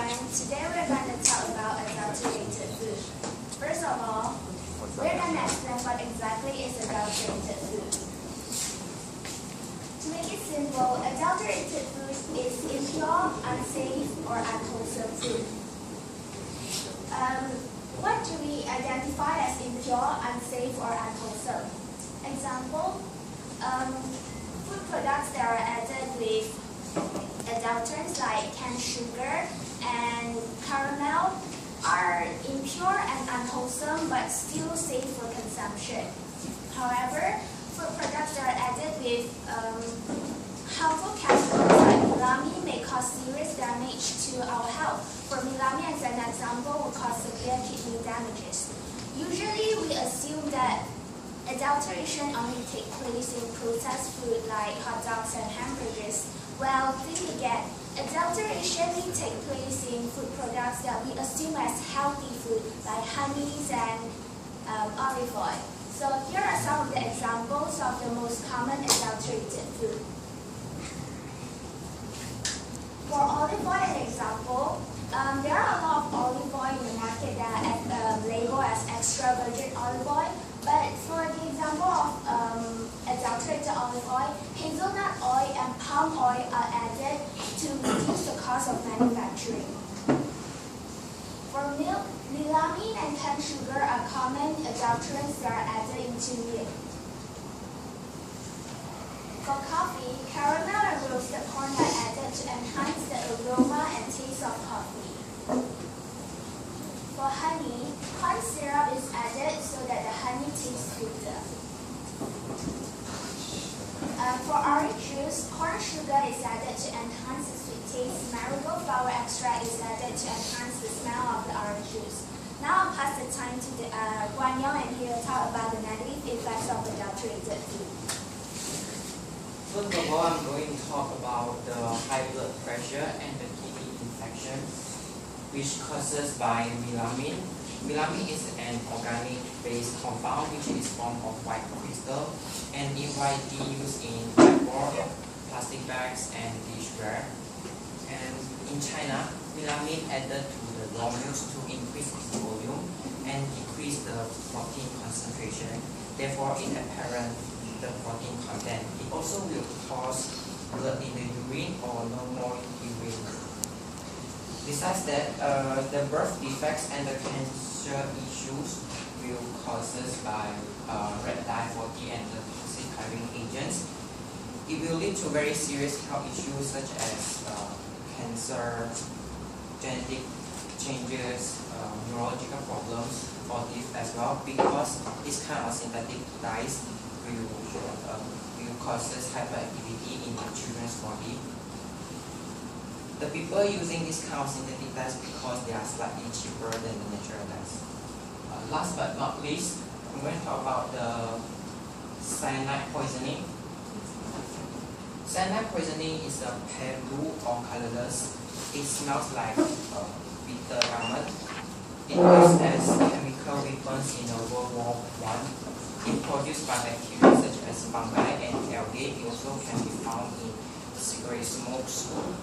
everyone, today we're going to talk about adulterated food. First of all, we're going to explain what exactly is adulterated food. To make it simple, adulterated food is impure, unsafe, or unwholesome food. What do we identify as impure, unsafe, or unwholesome? Example, food products that are added with adulterants like canned sugar and caramel are impure and unwholesome but still safe for consumption. However, food products that are added with harmful chemicals like melamine may cause serious damage to our health. For melamine, as an example, will cause severe kidney damages. Usually, we assume that adulteration only takes place in processed food like hot dogs and hamburgers. Well, think again. Adulteration may take place in food products that we assume as healthy food like honeys and olive oil. So here are some of the examples of the most common adulterated food. For olive oil, an example, there are a lot of olive oil in the market that are labeled as extra virgin olive oil. But for the example of adulterated olive oil, hazelnut oil and palm oil are added to reduce the cost of manufacturing. For milk, melamine and canned sugar are common adulterants that are added into milk. For coffee, caramel and roasted corn are added to enhance the aroma and taste of coffee. For honey, corn syrup is added so that the honey tastes sweeter. For orange juice, corn sugar is added to enhance the sweet taste. Marigold flower extract is added to enhance the smell of the orange juice. Now I'll pass the time to Guan Yong, and he will talk about the negative effects of adulterated food. First of all, I'm going to talk about the high blood pressure and the kidney infection, which causes by melamine. Melamine is an organic-based compound which is formed of white crystal and is widely used in whiteboard, plastic bags, and dishware. And in China, melamine added to the raw milk to increase its volume and decrease the protein concentration. Therefore, it apparent the protein content. It also will cause blood in the urine or no more urine. Besides that, the birth defects and the cancer issues will causes by red dye 40 and the toxic carrying agents. It will lead to very serious health issues such as cancer, genetic changes, neurological problems for this as well, because this kind of synthetic dyes will causes hyperactivity in the children's body. The people using this kind of synthetic dyes because they are slightly cheaper than the natural dyes. Last but not least, I'm going to talk about the cyanide poisoning. Cyanide poisoning is a pale blue or colorless. It smells like bitter almond. It used as chemical weapons in World War I. It produced by bacteria such as fungi and algae. It also can be found in cigarette smoke,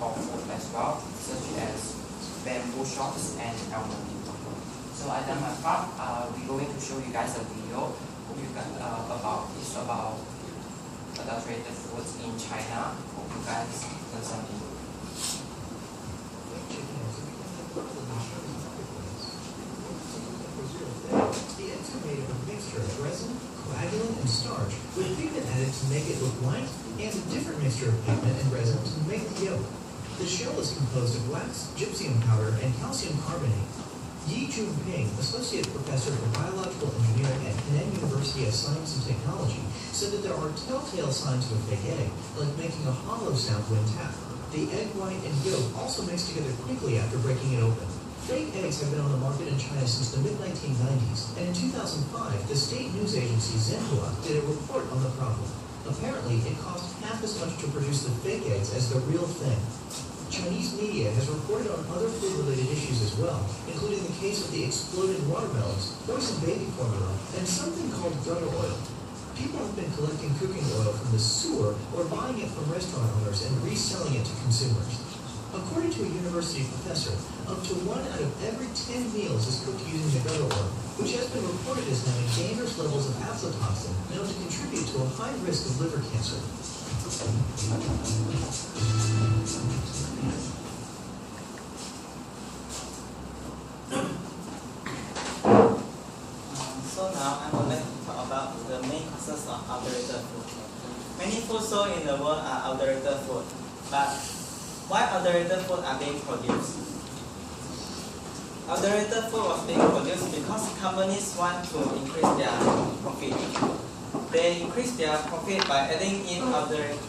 or food as well, such as bamboo shoots and almond. So I done my part. We're going to show you guys a video about adulterated foods in China. Hope you guys learn something. The eggs are made of a mixture of resin, coagulant, and starch, with pigment added to make it look white, and a different mixture of pigment and resin to make the yolk. The shell is composed of wax, gypsum powder, and calcium carbonate. Yi Junping, Associate Professor for Biological Engineering at Henan University of Science and Technology, said that there are telltale signs of a fake egg, like making a hollow sound when tapped. The egg white and yolk also mix together quickly after breaking it open. Fake eggs have been on the market in China since the mid-1990s, and in 2005, the state news agency Xinhua did a report on the problem. Apparently, it cost half as much to produce the fake eggs as the real thing. Chinese media has reported on other food-related issues as well, including the case of the exploded watermelons, poison baby formula, and something called gutter oil. People have been collecting cooking oil from the sewer or buying it from restaurant owners and reselling it to consumers. According to a university professor, up to 1 out of every 10 meals is cooked using the gutter worm, which has been reported as having dangerous levels of aflatoxin known to contribute to a high risk of liver cancer. So now I would like to talk about the main causes of adulterated food. Many foods sold in the world are adulterated food, but why adulterated food are being produced? Adulterated food was being produced because companies want to increase their profit. They increase their profit by adding in adulterants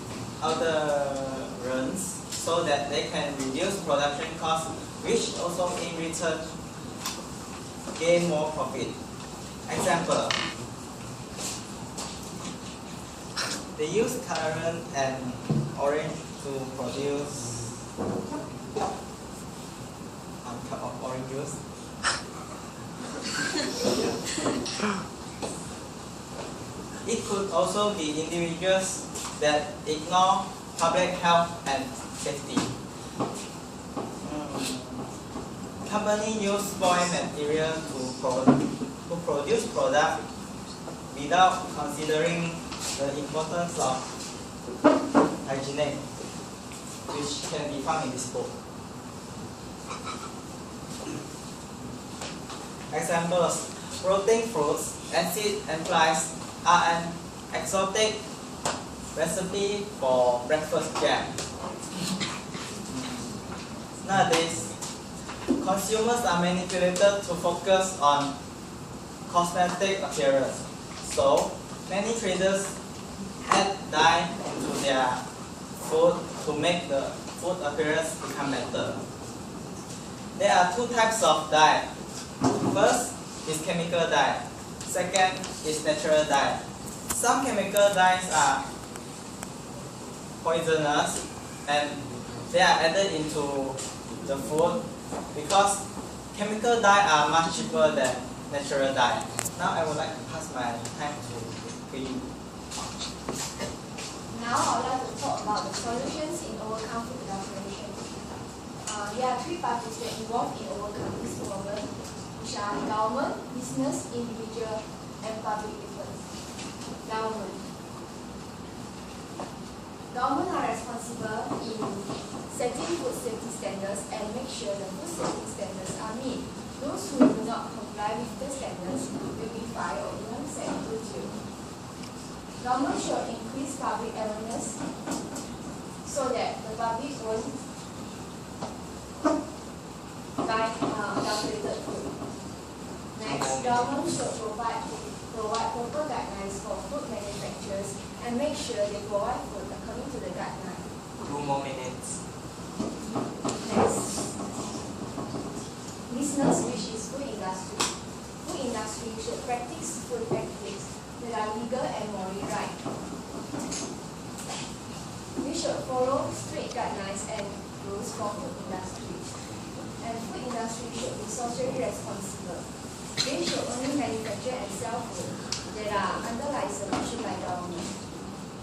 so that they can reduce production costs, which also in return gain more profit. Example, they use colorant and orange to produce 1 cup of orange juice. It could also be individuals that ignore public health and safety. Company use spoiled material to produce product without considering the importance of hygiene, which can be found in this book. Examples: rotting fruits, acid and flies are an exotic recipe for breakfast jam. Nowadays, consumers are manipulated to focus on cosmetic appearance. So, many traders add dye into their food to make the food appearance become better. There are 2 types of dye. First is chemical dye. Second is natural dye. Some chemical dyes are poisonous and they are added into the food because chemical dye are much cheaper than natural dye. Now I would like to pass my time to Hui. Now I would like to talk about the solutions in overcome food adulteration. There are 3 parties that involved in overcoming this problem, which are government, business, individual, and public influence. Government. Government are responsible in setting food safety standards and make sure the food safety standards are met. Those who do not comply with the standards will be fined or even sent to jail. Government should increase public awareness so that the public won't buy adulterated food. Next, government should provide proper guidelines for food manufacturers and make sure they provide food according to the guidelines. 2 more minutes. Next, business, which is food industry. Food industry should practice food practices that are legal and morally right. We should follow strict guidelines and rules for food industry. And food industry should be socially responsible. They should only manufacture and sell food that are under license issued by government.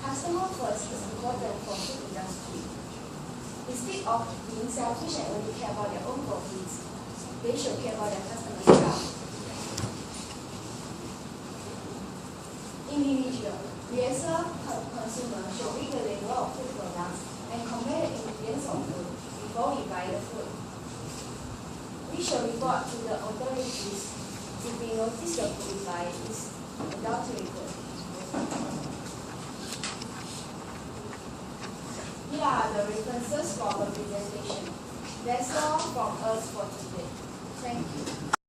Customer first is important for food industry. Instead of being selfish and only care about their own profits, they should care about their customers' health. Individual. We as a consumer should read the label of food products and compare the ingredients of food before we buy the food. We should report to the authorities if we notice the food we buy is adulterated. Here are the references for the presentation. That's all from us for today. Thank you.